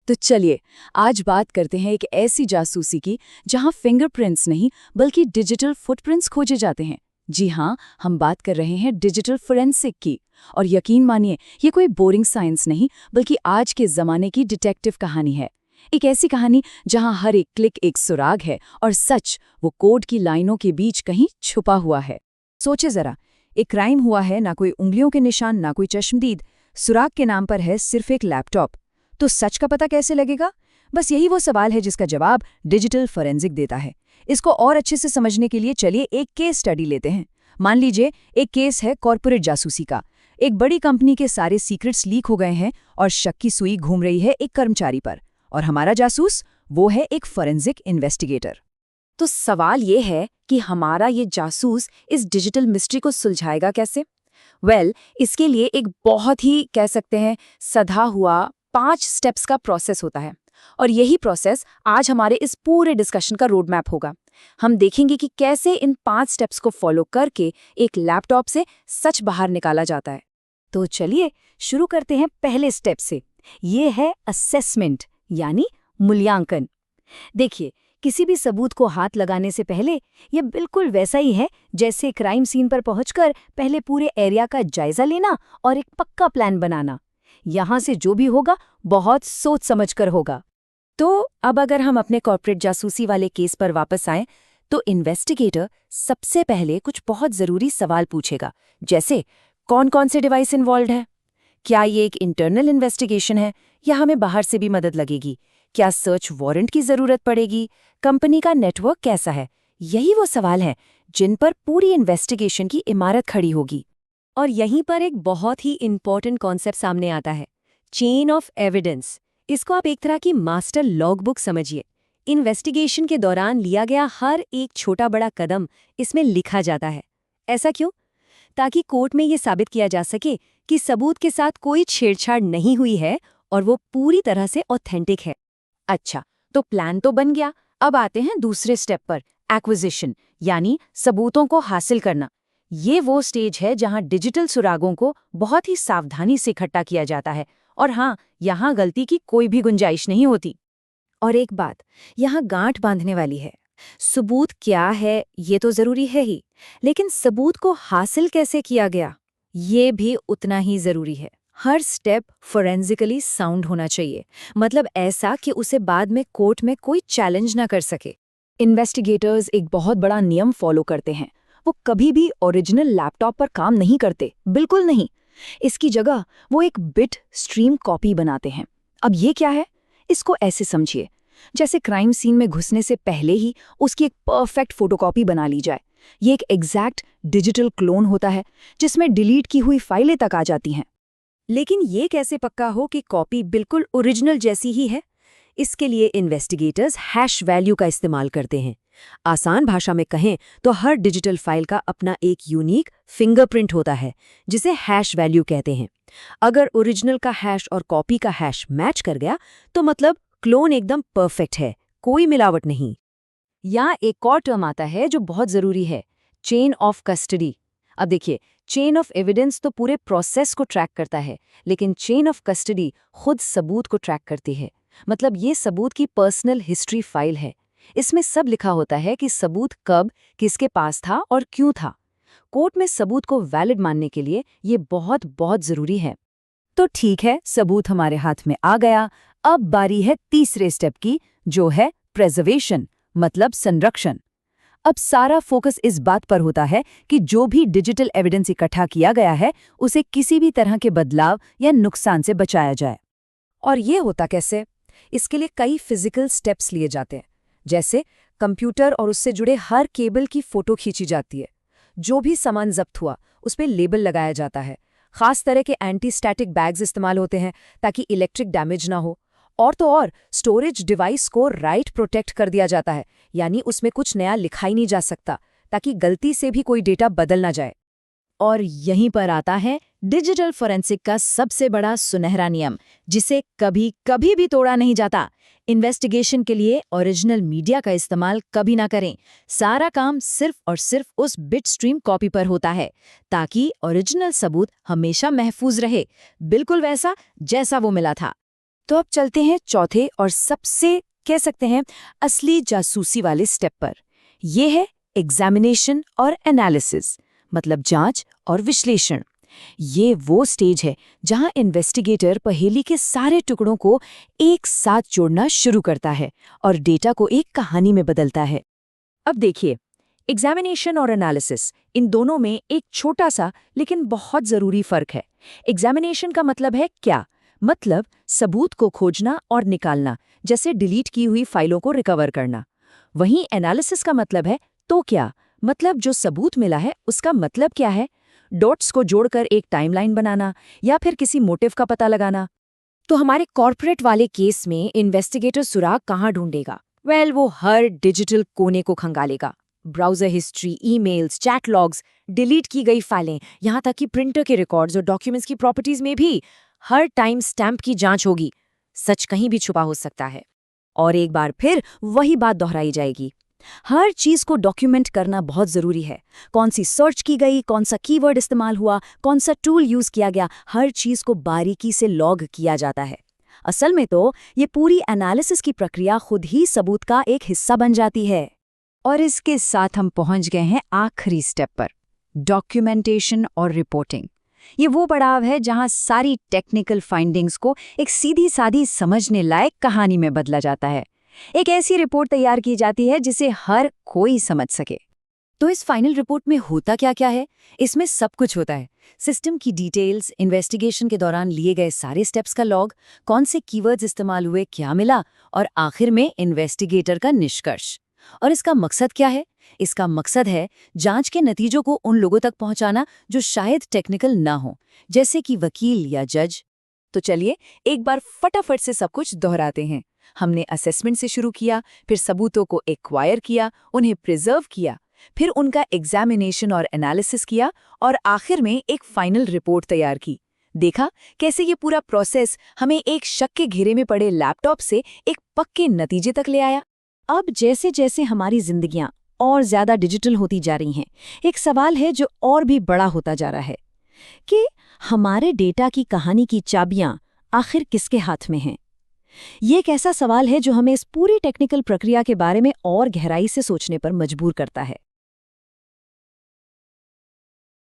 तो चलिए आज बात करते हैं एक ऐसी जासूसी की जहां फिंगरप्रिंट्स नहीं बल्कि डिजिटल फुटप्रिंट्स खोजे जाते हैं। जी हाँ, हम बात कर रहे हैं डिजिटल फोरेंसिक की। और यकीन मानिए, ये कोई बोरिंग साइंस नहीं बल्कि आज के जमाने की डिटेक्टिव कहानी है। एक ऐसी कहानी जहां हर एक क्लिक एक सुराग है और सच वो कोड की लाइनों के बीच कहीं छुपा हुआ है। सोचे जरा, एक क्राइम हुआ है, ना कोई उंगलियों के निशान ना कोई चश्मदीद, सुराग के नाम पर है सिर्फ एक लैपटॉप। तो सच का पता कैसे लगेगा? बस यही वो सवाल है जिसका जवाब डिजिटल फोरेंसिक देता है। इसको और अच्छे से समझने के लिए चलिए एक केस स्टडी लेते हैं। मान लीजिए एक केस है कॉर्पोरेट जासूसी का। एक बड़ी कंपनी के सारे सीक्रेट्स लीक हो गए हैं और शक की सुई घूम रही है एक कर्मचारी पर। और हमारा जासूस वो है एक फोरेंसिक इन्वेस्टिगेटर। तो सवाल ये है कि हमारा ये जासूस इस डिजिटल मिस्ट्री को सुलझाएगा कैसे? इसके लिए एक बहुत ही कह सकते हैं सधा हुआ 5 स्टेप्स का प्रोसेस होता है। और यही प्रोसेस आज हमारे इस पूरे डिस्कशन का रोड मैप होगा। हम देखेंगे कि कैसे इन 5 स्टेप्स को फॉलो करके एक लैपटॉप से सच बाहर निकाला जाता है। तो चलिए शुरू करते हैं पहले स्टेप से। ये है असेसमेंट यानी मूल्यांकन। देखिए, किसी भी सबूत को हाथ लगाने से पहले ये बिल्कुल वैसा ही है जैसे क्राइम सीन पर पहुंचकर पहले पूरे एरिया का जायजा लेना और एक पक्का प्लान बनाना। यहाँ से जो भी होगा बहुत सोच समझ कर होगा। तो अब अगर हम अपने कॉर्पोरेट जासूसी वाले केस पर वापस आएं, तो इन्वेस्टिगेटर सबसे पहले कुछ बहुत जरूरी सवाल पूछेगा, जैसे कौन कौन से डिवाइस इन्वॉल्व है, क्या ये एक इंटरनल इन्वेस्टिगेशन है या हमें बाहर से भी मदद लगेगी, क्या सर्च वारंट की जरूरत पड़ेगी, कंपनी का नेटवर्क कैसा है। यही वो सवाल हैं जिन पर पूरी इन्वेस्टिगेशन की इमारत खड़ी होगी। और यहीं पर एक बहुत ही इंपॉर्टेंट कॉन्सेप्ट सामने आता है, चेन ऑफ एविडेंस। इसको आप एक तरह की मास्टर लॉगबुक समझिए। इन्वेस्टिगेशन के दौरान लिया गया हर एक छोटा बड़ा कदम इसमें लिखा जाता है। ऐसा क्यों? ताकि कोर्ट में ये साबित किया जा सके कि सबूत के साथ कोई छेड़छाड़ नहीं हुई है और वो पूरी तरह से ऑथेंटिक है। अच्छा, तो प्लान तो बन गया। अब आते हैं दूसरे स्टेप पर, एक्विजिशन यानी सबूतों को हासिल करना। ये वो स्टेज है जहां डिजिटल सुरागों को बहुत ही सावधानी से इकट्ठा किया जाता है। और हाँ, यहाँ गलती की कोई भी गुंजाइश नहीं होती। और एक बात यहाँ गांठ बांधने वाली है, सबूत क्या है ये तो जरूरी है ही, लेकिन सबूत को हासिल कैसे किया गया ये भी उतना ही जरूरी है। हर स्टेप फोरेंसिकली साउंड होना चाहिए, मतलब ऐसा कि उसे बाद में कोर्ट में कोई चैलेंज ना कर सके। इन्वेस्टिगेटर्स एक बहुत बड़ा नियम फॉलो करते हैं। वो कभी भी ओरिजिनल लैपटॉप पर काम नहीं करते, बिल्कुल नहीं। इसकी जगह वो एक बिट स्ट्रीम कॉपी बनाते हैं। अब ये क्या है? इसको ऐसे समझिए जैसे क्राइम सीन में घुसने से पहले ही उसकी एक परफेक्ट फोटोकॉपी बना ली जाए। ये एक एग्जैक्ट डिजिटल क्लोन होता है जिसमें डिलीट की हुई फाइलें तक आ जाती हैं। लेकिन ये कैसे पक्का हो कि कॉपी बिल्कुल ओरिजिनल जैसी ही है? इसके लिए इन्वेस्टिगेटर्स हैश वैल्यू का इस्तेमाल करते हैं। आसान भाषा में कहें तो हर डिजिटल फाइल का अपना एक यूनिक फिंगरप्रिंट होता है जिसे हैश वैल्यू कहते हैं। अगर ओरिजिनल का हैश और कॉपी का हैश मैच कर गया तो मतलब क्लोन एकदम परफेक्ट है, कोई मिलावट नहीं। यहाँ एक और टर्म आता है जो बहुत जरूरी है, चेन ऑफ कस्टडी। अब देखिए, चेन ऑफ एविडेंस तो पूरे प्रोसेस को ट्रैक करता है, लेकिन चेन ऑफ कस्टडी खुद सबूत को ट्रैक करती है। मतलब ये सबूत की पर्सनल हिस्ट्री फाइल है। इसमें सब लिखा होता है कि सबूत कब, किसके पास था और क्यों था। कोर्ट में सबूत को वैलिड मानने के लिए ये बहुत बहुत जरूरी है। तो ठीक है, सबूत हमारे हाथ में आ गया। अब बारी है तीसरे स्टेप की, जो है प्रिजर्वेशन, मतलब संरक्षण। अब सारा फोकस इस बात पर होता है कि जो भी डिजिटल एविडेंस इकट्ठा किया गया है उसे किसी भी तरह के बदलाव या नुकसान से बचाया जाए। और ये होता कैसे? इसके लिए कई फिजिकल स्टेप्स लिए जाते हैं। जैसे कंप्यूटर और उससे जुड़े हर केबल की फोटो खींची जाती है। जो भी सामान जब्त हुआ उस पर लेबल लगाया जाता है। खास तरह के एंटी स्टैटिक बैग्स इस्तेमाल होते हैं ताकि इलेक्ट्रिक डैमेज ना हो। और तो और स्टोरेज डिवाइस को राइट प्रोटेक्ट कर दिया जाता है, यानी उसमें कुछ नया लिखा ही नहीं जा सकता ताकि गलती से भी कोई डेटा बदल ना जाए। और यहीं पर आता है डिजिटल फोरेंसिक का सबसे बड़ा सुनहरा नियम, जिसे कभी कभी भी तोड़ा नहीं जाता। इन्वेस्टिगेशन के लिए ओरिजिनल मीडिया का इस्तेमाल कभी ना करें। सारा काम सिर्फ और सिर्फ उस बिट स्ट्रीम कॉपी पर होता है ताकि ओरिजिनल सबूत हमेशा महफूज रहे, बिल्कुल वैसा जैसा वो मिला था। तो अब चलते हैं चौथे और सबसे कह सकते हैं असली जासूसी वाले स्टेप पर। ये है एग्जामिनेशन और एनालिसिस, मतलब जांच और विश्लेषण। ये वो स्टेज है जहां इन्वेस्टिगेटर पहेली के सारे टुकड़ों को एक साथ जोड़ना शुरू करता है और डेटा को एक कहानी में बदलता है। अब देखिए, एग्जामिनेशन और एनालिसिस, इन दोनों में एक छोटा सा लेकिन बहुत जरूरी फर्क है। एग्जामिनेशन का मतलब है क्या? मतलब सबूत को खोजना और निकालना, जैसे डिलीट की हुई फाइलों को रिकवर करना। वहीं एनालिसिस का मतलब है तो क्या? मतलब जो सबूत मिला है उसका मतलब क्या है, डॉट्स को जोड़कर एक टाइमलाइन बनाना या फिर किसी मोटिव का पता लगाना। तो हमारे कॉर्पोरेट वाले केस में इन्वेस्टिगेटर सुराग कहाँ ढूंढेगा? वो हर डिजिटल कोने को खंगालेगा। Browser history, emails, chat logs, delete की गई फाइलें, यहाँ तक कि प्रिंटर के रिकॉर्ड्स और डॉक्यूमेंट्स की प्रॉपर्टीज में भी हर टाइम स्टैंप की जांच होगी। सच कहीं भी छुपा हो सकता है। और एक बार फिर वही बात दोहराई जाएगी। हर चीज को डॉक्यूमेंट करना बहुत जरूरी है। कौन सी सर्च की गई, कौन सा कीवर्ड इस्तेमाल हुआ, कौन सा टूल यूज किया गया, हर चीज को बारीकी से लॉग किया जाता है। असल में तो ये पूरी एनालिसिस की प्रक्रिया खुद ही सबूत का एक हिस्सा बन जाती है। और इसके साथ हम पहुंच गए हैं आखिरी स्टेप पर, डॉक्यूमेंटेशन और रिपोर्टिंग। ये वो पड़ाव है जहां सारी टेक्निकल फाइंडिंग्स को एक सीधी सादी समझने लायक कहानी में बदला जाता है। एक ऐसी रिपोर्ट तैयार की जाती है जिसे हर कोई समझ सके। तो इस फाइनल रिपोर्ट में होता क्या क्या है? इसमें सब कुछ होता है। सिस्टम की डिटेल्स, इन्वेस्टिगेशन के दौरान लिए गए सारे स्टेप्स का लॉग, कौन से कीवर्ड्स इस्तेमाल हुए, क्या मिला, और आखिर में इन्वेस्टिगेटर का निष्कर्ष। और इसका मकसद क्या है? इसका मकसद है जांच के नतीजों को उन लोगों तक पहुंचाना जो शायद टेक्निकल ना हो, जैसे कि वकील या जज। तो चलिए एक बार फटाफट से सब कुछ दोहराते हैं। हमने असेसमेंट से शुरू किया, फिर सबूतों को एक्वायर किया, उन्हें प्रिजर्व किया, फिर उनका एग्जामिनेशन और एनालिसिस किया, और आखिर में एक फाइनल रिपोर्ट तैयार की। देखा कैसे ये पूरा प्रोसेस हमें एक शक के घेरे में पड़े लैपटॉप से एक पक्के नतीजे तक ले आया। अब जैसे जैसे हमारी जिंदगियां और ज्यादा डिजिटल होती जा रही हैं, एक सवाल है जो और भी बड़ा होता जा रहा है कि हमारे डेटा की कहानी की चाबियां आखिर किसके हाथ में हैं? ये एक ऐसा सवाल है जो हमें इस पूरी टेक्निकल प्रक्रिया के बारे में और गहराई से सोचने पर मजबूर करता है।